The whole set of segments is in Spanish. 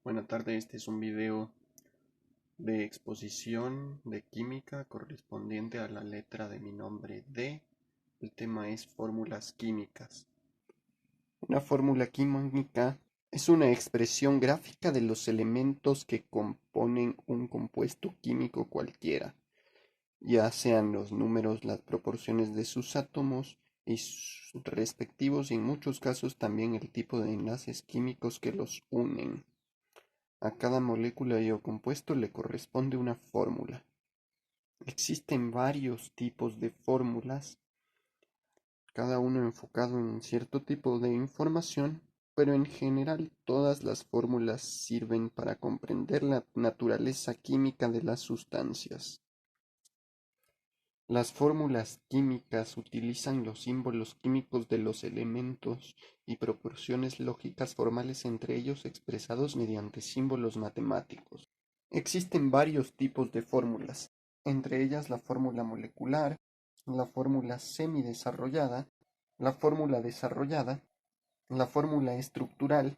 Buenas tardes, este es un video de exposición de química correspondiente a la letra de mi nombre D. El tema es fórmulas químicas. Una fórmula química es una expresión gráfica de los elementos que componen un compuesto químico cualquiera, ya sean los números, las proporciones de sus átomos y sus respectivos, y en muchos casos también el tipo de enlaces químicos que los unen. A cada molécula o compuesto le corresponde una fórmula. Existen varios tipos de fórmulas, cada uno enfocado en cierto tipo de información, pero en general todas las fórmulas sirven para comprender la naturaleza química de las sustancias. Las fórmulas químicas utilizan los símbolos químicos de los elementos y proporciones lógicas formales entre ellos expresados mediante símbolos matemáticos. Existen varios tipos de fórmulas, entre ellas la fórmula molecular, la fórmula semidesarrollada, la fórmula desarrollada, la fórmula estructural,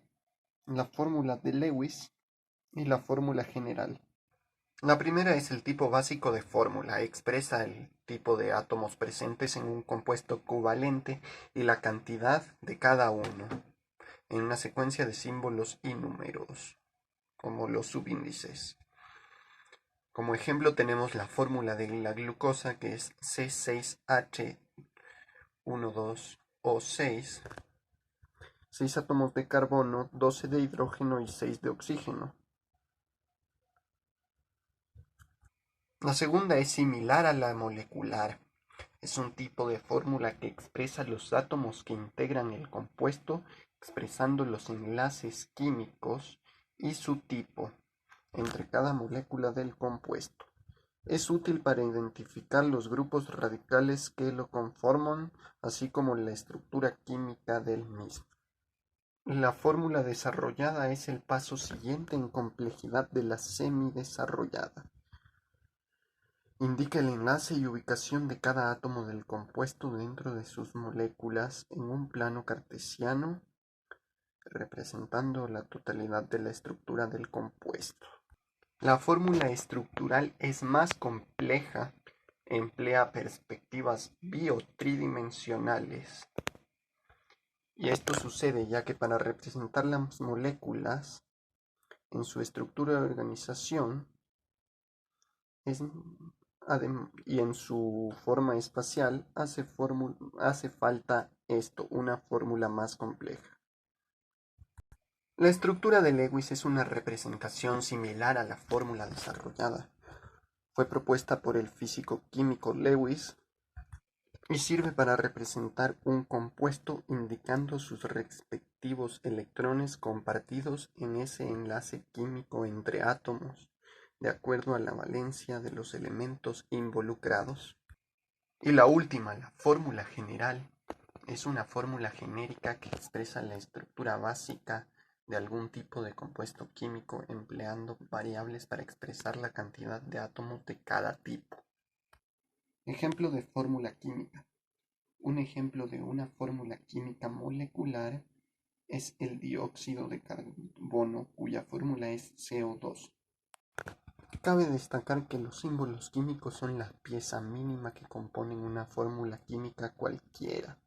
la fórmula de Lewis y la fórmula general. La primera es el tipo básico de fórmula, expresa el tipo de átomos presentes en un compuesto covalente y la cantidad de cada uno, en una secuencia de símbolos y números, como los subíndices. Como ejemplo tenemos la fórmula de la glucosa, que es C6H12O6, 6 átomos de carbono, 12 de hidrógeno y 6 de oxígeno. La segunda es similar a la molecular. Es un tipo de fórmula que expresa los átomos que integran el compuesto, expresando los enlaces químicos y su tipo entre cada molécula del compuesto. Es útil para identificar los grupos radicales que lo conforman, así como la estructura química del mismo. La fórmula desarrollada es el paso siguiente en complejidad de la semidesarrollada. Indica el enlace y ubicación de cada átomo del compuesto dentro de sus moléculas en un plano cartesiano, representando la totalidad de la estructura del compuesto. La fórmula estructural es más compleja, emplea perspectivas biotridimensionales. Y esto sucede ya que para representar las moléculas en su estructura de organización y en su forma espacial hace falta una fórmula más compleja. La estructura de Lewis es una representación similar a la fórmula desarrollada. Fue propuesta por el físico químico Lewis y sirve para representar un compuesto indicando sus respectivos electrones compartidos en ese enlace químico entre átomos, de acuerdo a la valencia de los elementos involucrados. Y la última, la fórmula general, es una fórmula genérica que expresa la estructura básica de algún tipo de compuesto químico empleando variables para expresar la cantidad de átomos de cada tipo. Ejemplo de fórmula química. Un ejemplo de una fórmula química molecular es el dióxido de carbono, cuya fórmula es CO2. Cabe destacar que los símbolos químicos son la pieza mínima que componen una fórmula química cualquiera.